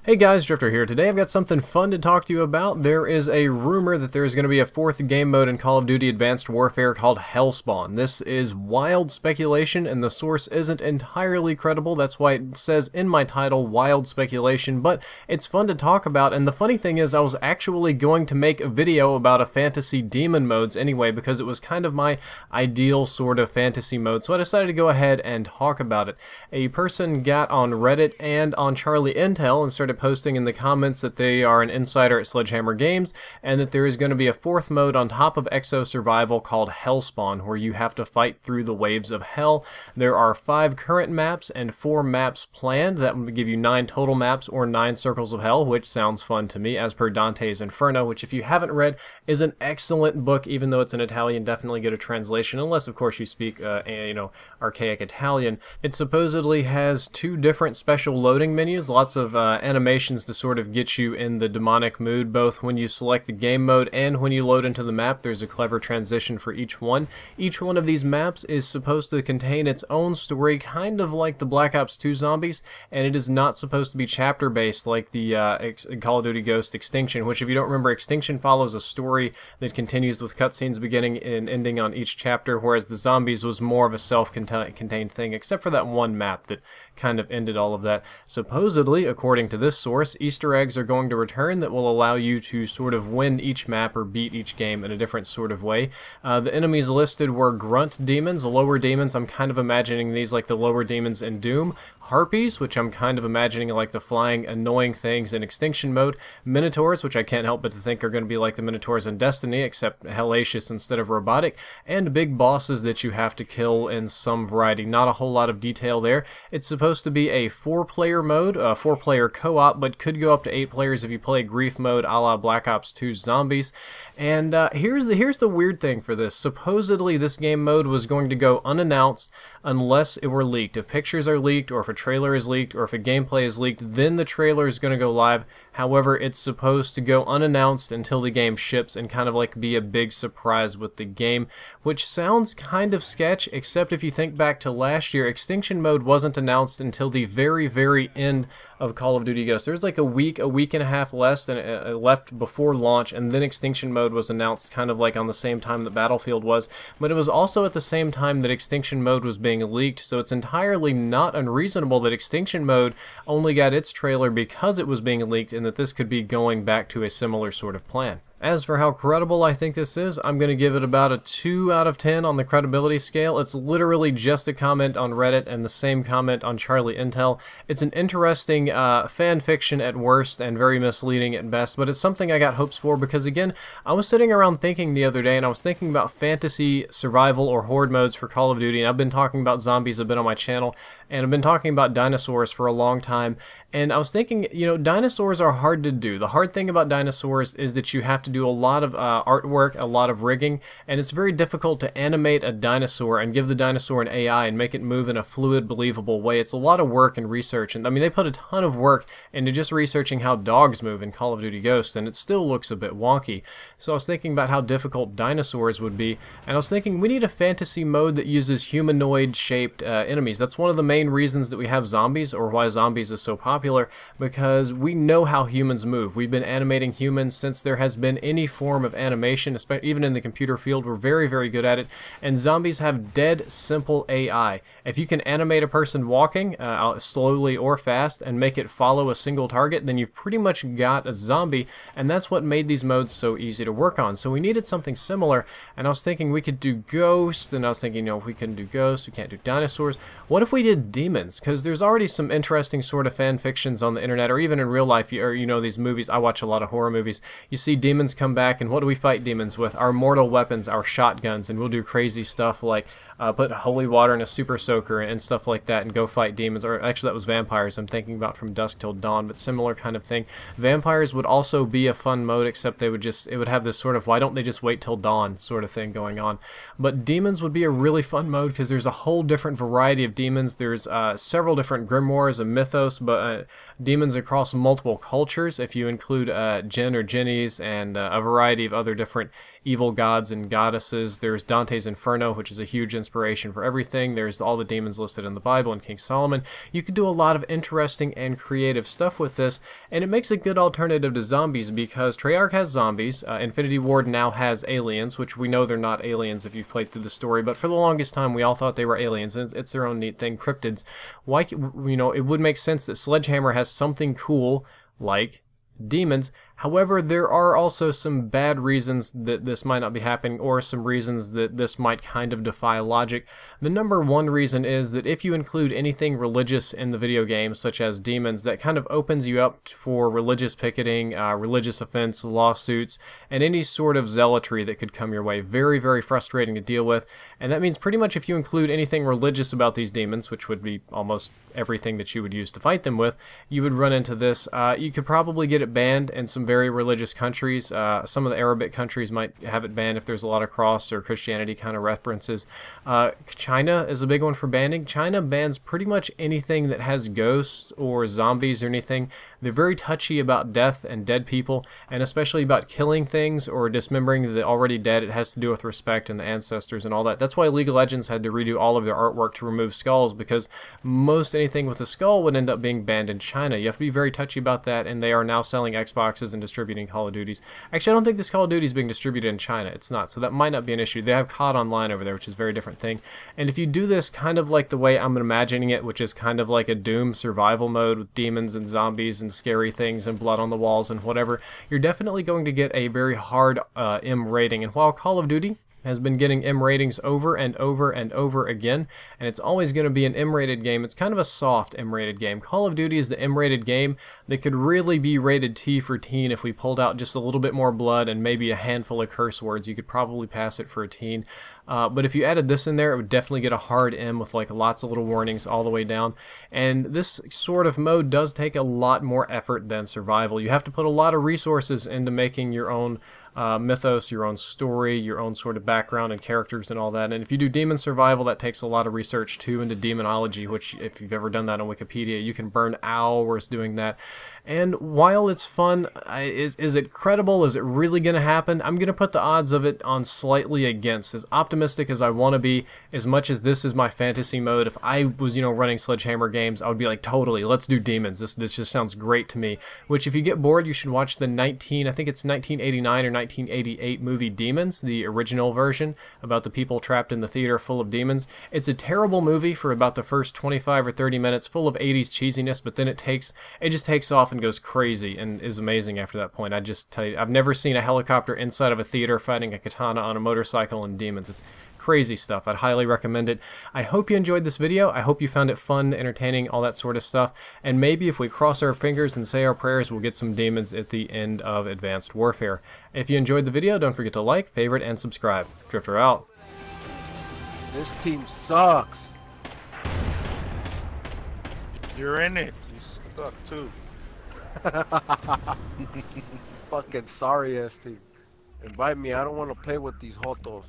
Hey guys, Drifter here. Today I've got something fun to talk to you about. There is a rumor that there is going to be a fourth game mode in Call of Duty Advanced Warfare called Hellspawn. This is wild speculation and the source isn't entirely credible. That's why it says in my title, wild speculation, but it's fun to talk about. And the funny thing is I was actually going to make a video about a fantasy demon modes anyway because it was kind of my ideal sort of fantasy mode. So I decided to go ahead and talk about it. A person got on Reddit and on Charlie Intel and started posting in the comments that they are an insider at Sledgehammer Games and that there is going to be a fourth mode on top of Exo Survival called Hellspawn, where you have to fight through the waves of hell. There are 5 current maps and 4 maps planned. That would give you 9 total maps or 9 circles of hell, which sounds fun to me, as per Dante's Inferno, which if you haven't read is an excellent book. Even though it's in Italian, definitely get a translation, unless of course you speak archaic Italian. It supposedly has 2 different special loading menus, lots of animations to sort of get you in the demonic mood, both when you select the game mode and when you load into the map. There's a clever transition for each one. Each one of these maps is supposed to contain its own story, kind of like the Black Ops 2 zombies, and it is not supposed to be chapter based like the Call of Duty Ghost Extinction, which, if you don't remember, Extinction follows a story that continues with cutscenes beginning and ending on each chapter, whereas the zombies was more of a self-contained thing, except for that one map that kind of ended all of that. Supposedly, according to this source, Easter eggs are going to return that will allow you to sort of win each map or beat each game in a different sort of way. The enemies listed were grunt demons, lower demons. I'm kind of imagining these like the lower demons in Doom. Harpies, which I'm kind of imagining like the flying annoying things in Extinction mode. Minotaurs, which I can't help but to think are going to be like the Minotaurs in Destiny, except hellacious instead of robotic. And big bosses that you have to kill in some variety. Not a whole lot of detail there. It's supposed to be a 4-player mode, a 4-player co-op, but could go up to 8 players if you play grief mode a la Black Ops 2 Zombies. And here's the weird thing for this. Supposedly this game mode was going to go unannounced unless it were leaked. If pictures are leaked, or if a trailer is leaked, or if a gameplay is leaked, then the trailer is going to go live. However, it's supposed to go unannounced until the game ships and kind of like be a big surprise with the game, which sounds kind of sketch, except if you think back to last year, Extinction mode wasn't announced until the very end of Call of Duty Ghosts. There's like a week and a half less than left before launch, and then Extinction mode was announced kind of like on the same time that Battlefield was, but it was also at the same time that Extinction mode was being leaked, so it's entirely not unreasonable that Extinction mode only got its trailer because it was being leaked, and that this could be going back to a similar sort of plan. As for how credible I think this is, I'm going to give it about a 2 out of 10 on the credibility scale. It's literally just a comment on Reddit and the same comment on Charlie Intel. It's an interesting fan fiction at worst and very misleading at best, but it's something I got hopes for because, again, I was sitting around thinking the other day, and I was thinking about fantasy survival or horde modes for Call of Duty, and I've been talking about zombies a bit on my channel, and I've been talking about dinosaurs for a long time, and I was thinking, you know, dinosaurs are hard to do. The hard thing about dinosaurs is that you have to do a lot of artwork, a lot of rigging, and it's very difficult to animate a dinosaur and give the dinosaur an AI and make it move in a fluid, believable way. It's a lot of work and research, and I mean, they put a ton of work into just researching how dogs move in Call of Duty Ghosts, and it still looks a bit wonky. So I was thinking about how difficult dinosaurs would be, and I was thinking we need a fantasy mode that uses humanoid-shaped enemies. That's one of the main reasons that we have zombies, or why zombies is so popular, because we know how humans move. We've been animating humans since there has been any form of animation, even in the computer field. We're very good at it, and zombies have dead simple AI. If you can animate a person walking slowly or fast and make it follow a single target, then you've pretty much got a zombie, and that's what made these modes so easy to work on. So we needed something similar, and I was thinking we could do ghosts, and I was thinking, you know, if we couldn't do ghosts, we can't do dinosaurs. What if we did demons? Because there's already some interesting sort of fan fictions on the internet, or even in real life, or you know, these movies. I watch a lot of horror movies. You see demons come back, and what do we fight demons with? Our mortal weapons, our shotguns, and we'll do crazy stuff like put holy water in a super soaker and stuff like that and go fight demons. Or actually, that was vampires I'm thinking about from Dusk Till Dawn, but similar kind of thing. Vampires would also be a fun mode, except it would have this sort of why don't they just wait till dawn sort of thing going on. But demons would be a really fun mode because there's a whole different variety of demons. There's several different grimoires, a mythos, but demons across multiple cultures, if you include Jinn or Jinnies and a variety of other different evil gods and goddesses. There's Dante's Inferno, which is a huge inspiration for everything. There's all the demons listed in the Bible and King Solomon. You could do a lot of interesting and creative stuff with this, and it makes a good alternative to zombies because Treyarch has zombies, Infinity Ward now has aliens, which we know they're not aliens if you've played through the story, but for the longest time we all thought they were aliens, and it's their own neat thing, cryptids. Why, you know, it would make sense that Sledgehammer has something cool like demons. However, there are also some bad reasons that this might not be happening, or some reasons that this might kind of defy logic. The number one reason is that if you include anything religious in the video game, such as demons, that kind of opens you up for religious picketing, religious offense, lawsuits, and any sort of zealotry that could come your way. Very, very frustrating to deal with. And that means pretty much if you include anything religious about these demons, which would be almost everything that you would use to fight them with, you would run into this. You could probably get it banned in some very religious countries. Some of the Arabic countries might have it banned if there's a lot of cross or Christianity kind of references. China is a big one for banning. China bans pretty much anything that has ghosts or zombies or anything. They're very touchy about death and dead people, and especially about killing things or dismembering the already dead. It has to do with respect and the ancestors and all that. That's why League of Legends had to redo all of their artwork to remove skulls, because most anything with a skull would end up being banned in China. You have to be very touchy about that, and they are now selling Xboxes and distributing Call of Duties. Actually, I don't think this Call of Duty is being distributed in China. It's not, so that might not be an issue. They have COD Online over there, which is a very different thing. And if you do this kind of like the way I'm imagining it, which is kind of like a Doom survival mode with demons and zombies and scary things and blood on the walls and whatever, you're definitely going to get a very hard M rating. And while Call of Duty has been getting M ratings over and over and over again, and it's always going to be an M-rated game, it's kind of a soft M-rated game. Call of Duty is the M-rated game that could really be rated T for teen if we pulled out just a little bit more blood and maybe a handful of curse words. You could probably pass it for a teen. But if you added this in there, it would definitely get a hard M with like lots of little warnings all the way down. And this sort of mode does take a lot more effort than survival. You have to put a lot of resources into making your own mythos, your own story, your own sort of background and characters and all that. And if you do demon survival, that takes a lot of research too into demonology, which if you've ever done that on Wikipedia, you can burn hours doing that. And while it's fun, is it credible? Is it really going to happen? I'm going to put the odds of it on slightly against. As optimistic as I want to be, as much as this is my fantasy mode, if I was, you know, running Sledgehammer games, I would be like, totally, let's do demons. This just sounds great to me. Which, if you get bored, you should watch the I think it's 1989 or 1988 movie Demons, the original version about the people trapped in the theater full of demons. It's a terrible movie for about the first 25 or 30 minutes, full of 80s cheesiness, but then it just takes off and goes crazy and is amazing after that point. I just tell you, I've never seen a helicopter inside of a theater fighting a katana on a motorcycle and demons. It's crazy stuff. I'd highly recommend it. I hope you enjoyed this video. I hope you found it fun, entertaining, all that sort of stuff. And maybe if we cross our fingers and say our prayers, we'll get some demons at the end of Advanced Warfare. If you enjoyed the video, don't forget to like, favorite, and subscribe. Drifter out. This team sucks. You're in it. You suck too. Fucking sorry ass team. Invite me. I don't want to play with these jotos.